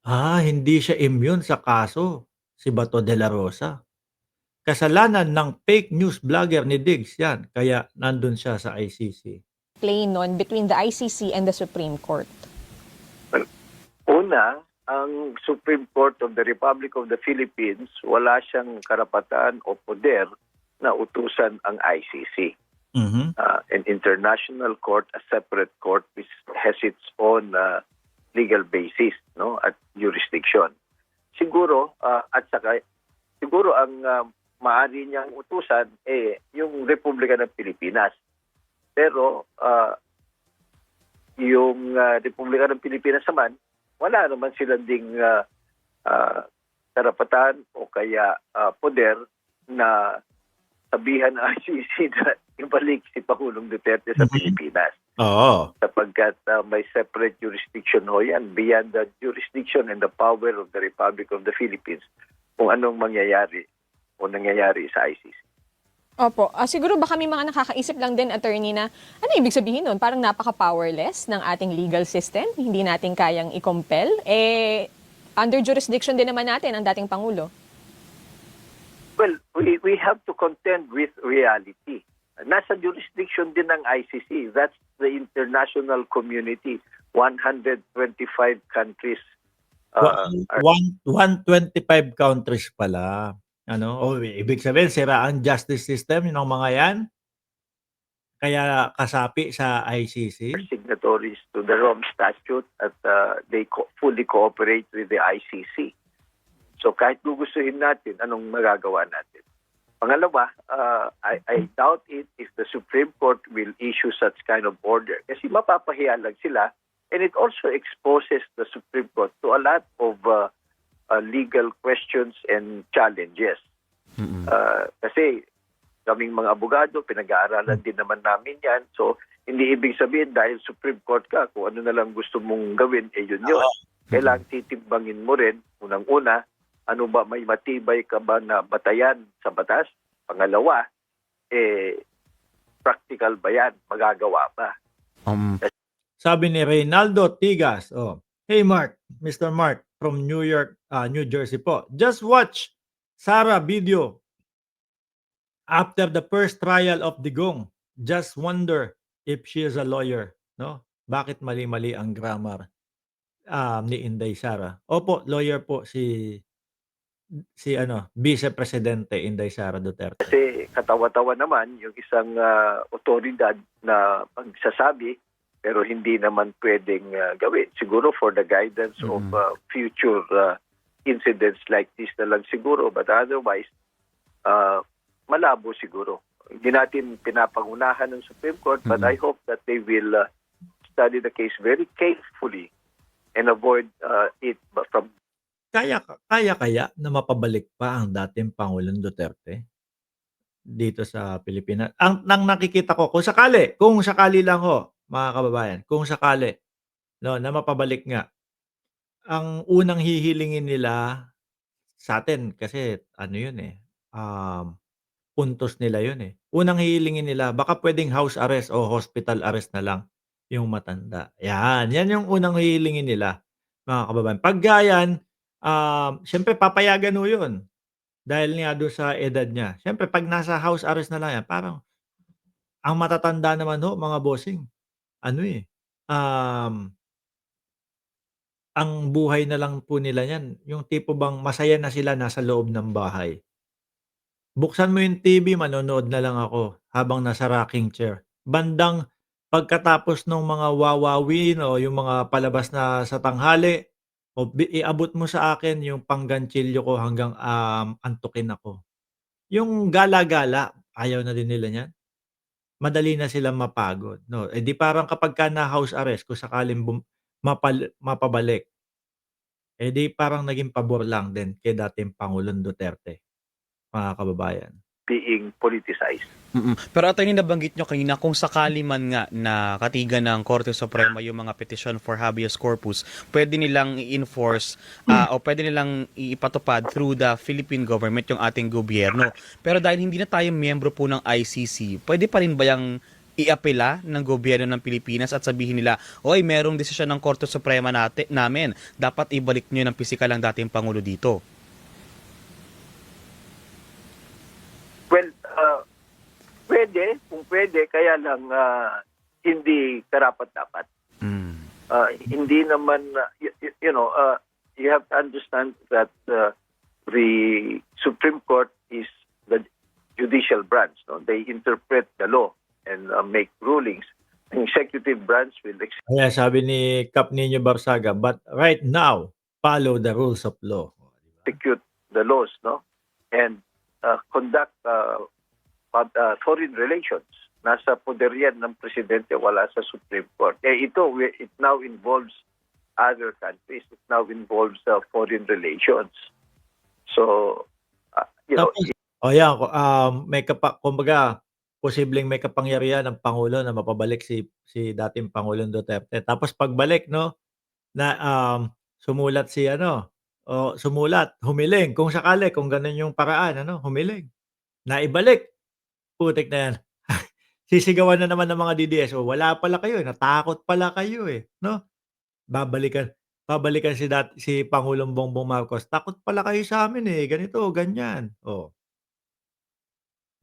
Hindi siya immune sa kaso, si Bato de la Rosa. Kasalanan ng fake news vlogger ni Diggs yan, kaya nandun siya sa ICC. Play nun between the ICC and the Supreme Court? Well, una, ang Supreme Court of the Republic of the Philippines, wala siyang karapatan o poder na utusan ang ICC. An international court, a separate court, which has its own legal basis, no, at jurisdiction. Siguro, siguro ang maaari niyang utusan yung Republika ng Pilipinas. Pero yung Republika ng Pilipinas naman, wala naman silang ding karapatan o kaya poder na sabihan ng ICC na ibalik si Pangulong Duterte sa Pilipinas. Oo. Sapagkat may separate jurisdiction ho yan, beyond the jurisdiction and the power of the Republic of the Philippines, kung anong mangyayari o nangyayari sa ICC. Opo. Siguro baka may mga nakakaisip lang din, attorney, na ano ibig sabihin nun? Parang napaka-powerless ng ating legal system. Hindi natin kayang i-compel. Under jurisdiction din naman natin ang dating Pangulo. Well, we have to contend with reality. Nasa jurisdiction din ng ICC. That's the international community. 125 countries. 125 countries pala. Ibig sabihin, sira ang justice system ng mga yan? Kaya kasapi sa ICC? Signatories to the Rome Statute at they fully cooperate with the ICC. So kahit gugustuhin natin, anong magagawa natin? Pangalawa, I doubt it if the Supreme Court will issue such kind of order. Kasi mapapahiya lang sila, and it also exposes the Supreme Court to a lot of legal questions and challenges. Kasi kaming mga abogado, pinag-aaralan din naman namin yan. So hindi ibig sabihin dahil Supreme Court ka, kung ano na lang gusto mong gawin, yun yun. Kailangang titimbangin mo rin, unang-una, ano ba, may matibay ka ba na batayan sa batas? Pangalawa, practical ba yan? Magagawa ba? Sabi ni Reynaldo Tigas, hey Mark, Mr. Mark from New Jersey po. Just watch Sara video after the first trial of Digong. Just wonder if she is a lawyer. No? Bakit mali-mali ang grammar ni Inday Sara? Opo, lawyer po si Vice Presidente Inday Sara Duterte. Kasi katawa-tawa naman yung isang otoridad na magsasabi pero hindi naman pwedeng gawin. Siguro for the guidance of future incidents like this na lang siguro, but otherwise malabo siguro. Hindi natin pinapangunahan ng Supreme Court, but I hope that they will study the case very carefully and avoid it from... Kaya na mapabalik pa ang dating Pangulong Duterte dito sa Pilipinas? Ang nakikita ko, kung sakali lang ho, mga kababayan, kung sakali, no, na mapabalik nga, ang unang hihilingin nila sa atin, kasi yun puntos nila yun Unang hihilingin nila, baka pwedeng house arrest o hospital arrest na lang yung matanda. Yan yung unang hihilingin nila, mga kababayan. Pag yan, siyempre papayagan ho yun. Dahil nga doon sa edad niya. Siyempre pag nasa house arrest na lang yan, parang ang matatanda naman ho, mga bossing, ang buhay na lang po nila yan, yung tipo bang masaya na sila nasa loob ng bahay. Buksan mo yung TV, manonood na lang ako habang nasa rocking chair. Bandang pagkatapos ng mga wawawin o yung mga palabas na sa tanghali, o iabot mo sa akin yung pangganchilyo ko hanggang antukin ako. Yung gala-gala, ayaw na din nila niyan. Madali na silang mapagod. No? Di parang kapag ka na house arrest, kung sakaling mapabalik, di parang naging pabor lang din kay dating Pangulong Duterte, mga kababayan. Being politicized. Pero attorney, nabanggit nyo kanina, kung sakali man nga na katigan ng Korte Suprema yung mga petition for habeas corpus, pwede nilang i-enforce o pwede nilang ipatupad through the Philippine government, yung ating gobyerno. Pero dahil hindi na tayo miyembro po ng ICC, pwede pa rin ba yung iapela ng gobyerno ng Pilipinas at sabihin nila, oy, merong desisyon ng Korte Suprema namin, dapat ibalik nyo ng pisikal ang dating Pangulo dito? Well, pwede, kung pwede, kaya lang hindi karapat-dapat. Mm. Hindi naman, you have to understand that the Supreme Court is the judicial branch. No? They interpret the law and make rulings. Ang executive branch will Kaya sabi ni Kap Nino Barsaga, but right now, follow the rules of law. execute the laws, no? And conduct foreign relations. Nasa poder yan ng presidente, wala sa Supreme Court. It now involves other countries. It now involves foreign relations. So, Tapos, may kumbaga, posibleng may kapangyarihan ng Pangulo na mapabalik si dating Pangulong Duterte. Tapos pagbalik, no, na sumulat humiling kung sakali, kung ganun yung paraan, humiling. Naibalik, putik na yan. Sisigawan na naman ng mga DDS, wala pala kayo, natakot pala kayo no? Babalikan si Pangulong Bongbong Marcos, takot pala kayo sa amin ganito, ganyan.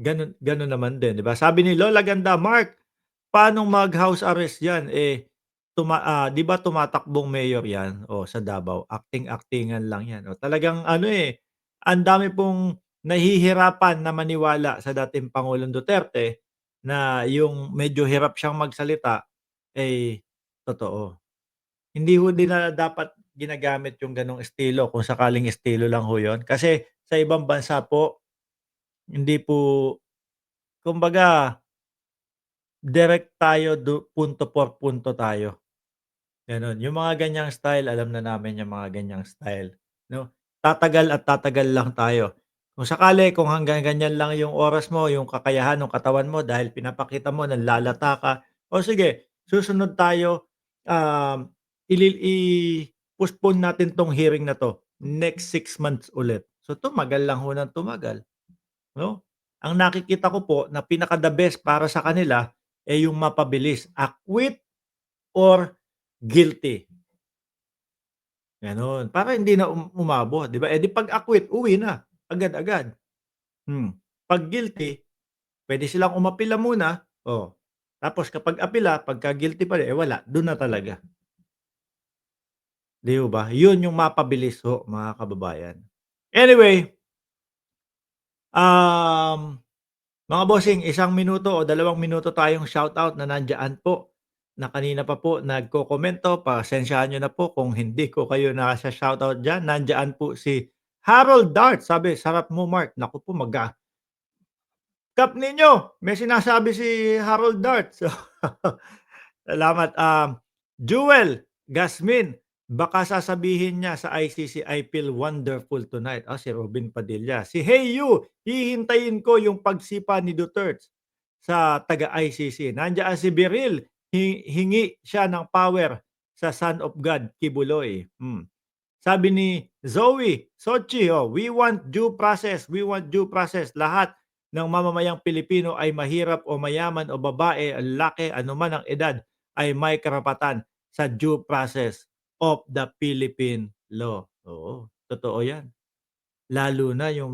Gano'n naman din, 'di ba? Sabi ni Lola Ganda, "Mark, paanong mag-house arrest 'yan, 'di ba tumatakbong mayor 'yan, sa Davao, acting-actingan lang 'yan." Talagang ang dami pong nahihirapan na maniwala sa dating Pangulong Duterte na yung medyo hirap siyang magsalita, totoo. Hindi ho din na dapat ginagamit yung gano'ng estilo kung sakaling estilo lang ho 'yun. Kasi sa ibang bansa po, hindi po kumbaga direct tayo punto por punto tayo, gano'n. Yung mga ganiyang style alam na namin yung mga ganiyang style, 'no. Tatagal at tatagal lang tayo. Kung sakali kung hanggang ganiyan lang yung oras mo, yung kakayahan nung katawan mo dahil pinapakita mo nanlalata ka, o sige susunod tayo, um, i-postpone natin 'tong hearing na 'to, next 6 months ulit. So tumagal lang ho ng tumagal. 'No? Ang nakikita ko po na pinaka the best para sa kanila, yung mapabilis, acquit or guilty, gano'n. Para hindi na umabot, 'di ba? Eh, 'di 'pag acquit, uwi na, agad-agad. 'Pag guilty, puwede silang umapila muna, tapos kapag apila, pagka guilty pa rin, wala, do'n na talaga, 'di ho ba? 'Yun yung mapabilis ho, mga kababayan. Anyway, um mga bossing, 1 minuto o 2 minuto tayong shoutout na nandiyan po, na kanina pa po nagkokomento. Pasensyahan niyo na po kung hindi ko kayo nasa-shoutout diyan. Nandiyan po si Harold Dart, sabi, "Sarap mo Mark." Naku po, Kap ninyo, may sinasabi si Harold Dart. So, salamat. Jewel Gasmin, baka sasabihin niya sa ICC, "I feel wonderful tonight." Si Robin Padilla. Si Hey You, hihintayin ko yung pagsipa ni Duterte sa taga-ICC. Nandiyan si Biril, hingi siya ng power sa Son of God, Kibuloy. Sabi ni Zoe Sochi, "We want due process, we want due process. Lahat ng mamamayang Pilipino ay mahirap o mayaman o babae, lalaki, anuman ang edad, ay may karapatan sa due process of the Philippine law." Oo, totoo 'yan. Lalo na yung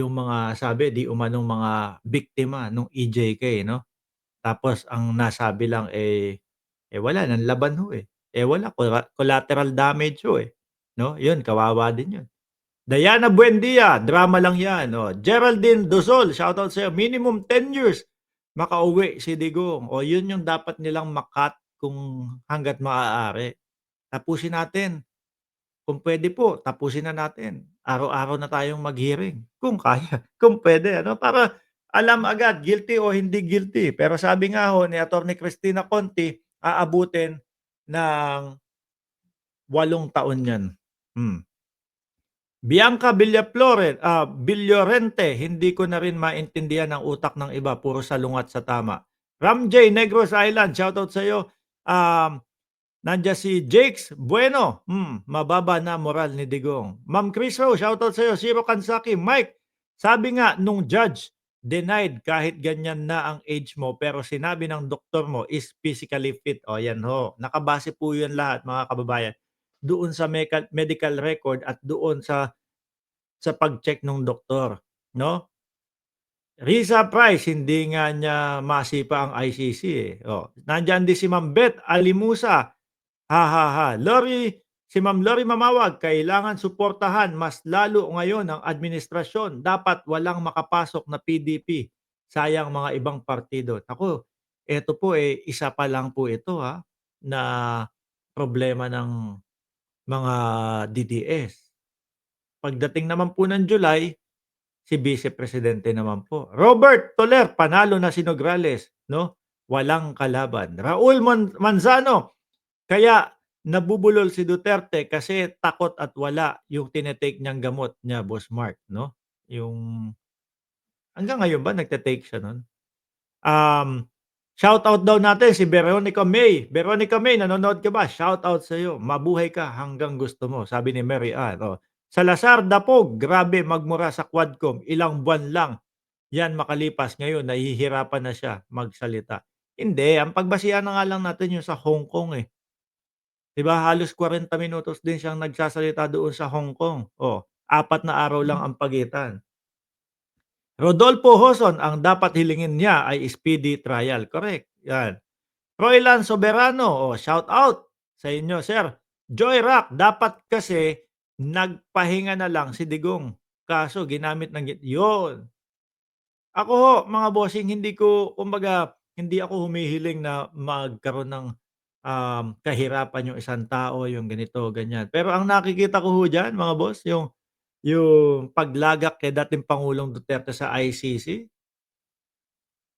mga sabi di umanong mga biktima nung EJK 'no? Tapos ang nasabi lang, wala nanlaban ho, wala collateral damage ho, 'no? 'Yun kawawa din 'yun. Diana Buendia, drama lang 'yan, Geraldine Dosol, shoutout sa'yo. Minimum 10 years makauwi si Digong. 'Yun yung dapat nilang kung hangga't maaari. Tapusin natin. Kung puwede po, tapusin na natin. Araw-araw na tayong mag-hearing kung kaya, kung puwede para alam agad guilty o hindi guilty. Pero sabi nga ho ni Attorney Cristina Conti, aabutin ng 8 taon 'yan. Bianca Villorente, hindi ko na rin maintindihan ang utak ng iba, puro salungat sa tama. Ram J. Negros Island, shoutout sa'yo. Nandiyan si Jakes Bueno, mababa na moral ni Digong. Ma'am Chris Ro, shoutout sa'yo. Zero Kansaki, Mike, sabi nga nung judge, denied kahit ganyan na ang age mo pero sinabi ng doktor mo is physically fit. O yan ho, nakabase po yan lahat mga kababayan doon sa medical record at doon sa pag-check ng doktor, no? Risa Price, hindi nga niya masipa ang ICC, eh. Oh, nandiyan din si Ma'am Beth Alimusa. Ha, ha, ha. Si Ma'am Lori Mamawag, kailangan suportahan mas lalo ngayon ang administrasyon. Dapat walang makapasok na PDP. Sayang mga ibang partido. Naku, eto po eh, isa pa lang po ito na problema ng mga DDS. Pagdating naman po ng July, si Vice Presidente naman po. Robert Toler, panalo na si Nograles, no? Walang kalaban. Raul Manzano, kaya nabubulol si Duterte kasi takot at wala yung tinetake niyang gamot niya, Boss Mark, no? Yung hanggang ngayon ba nagte-take siya nun? Shoutout daw natin si Veronica May. Veronica May, nanonood ka ba? Shoutout sa iyo. Mabuhay ka hanggang gusto mo, sabi ni Mary Ann. Oh. Salazar Dapog, grabe magmura sa Quadcom. Ilang buwan lang yan makalipas. Ngayon, nahihirapan na siya magsalita. Hindi, ang pagbasihan na nga lang natin yung sa Hong Kong eh. 'Di ba halos 40 minutos din siyang nagsasalita doon sa Hong Kong. Oh, 4 na araw lang ang pagitan. Rodolfo Hoson, ang dapat hilingin niya ay speedy trial. Correct, yan. Froilan Soberano, oh, shout out sa inyo, sir. Joy Rock, dapat kasi nagpahinga na lang si Digong. Kaso ginamit ng yun. Ako ho, mga bossing, hindi ako humihiling na magkaroon ng kahirapan yung isang tao, yung ganito, ganyan. Pero ang nakikita ko ho diyan, mga boss, yung paglagak kay dating Pangulong Duterte sa ICC,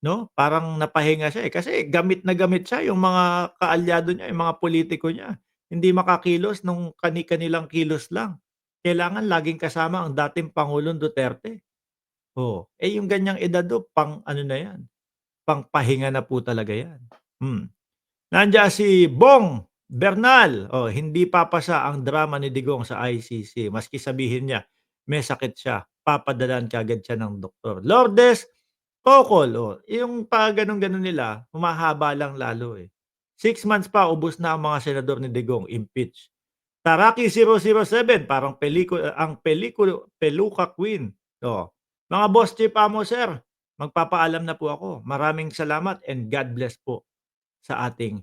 no? Parang napahinga siya, eh, kasi gamit na gamit siya yung mga kaalyado niya, yung mga politiko niya. Hindi makakilos nung kani-kanilang kilos lang. Kailangan laging kasama ang dating Pangulong Duterte. Oh, eh, yung ganyang edad do pang ano na yan, pangpahinga na po talaga yan. Nandiyan si Bong Bernal, oh, hindi papasa ang drama ni Digong sa ICC maski sabihin niya may sakit siya, papadalan kaagad siya ng doktor. Lourdes Kokol, oh, yung gano'n-gano'n nila humahaba lang lalo, eh. 6 months pa ubos na ang mga senador ni Digong, impeach. Taraki 007 parang Peluka Queen, oh. Mga boss chief amo sir, magpapaalam na po ako. Maraming salamat and God bless po sa ating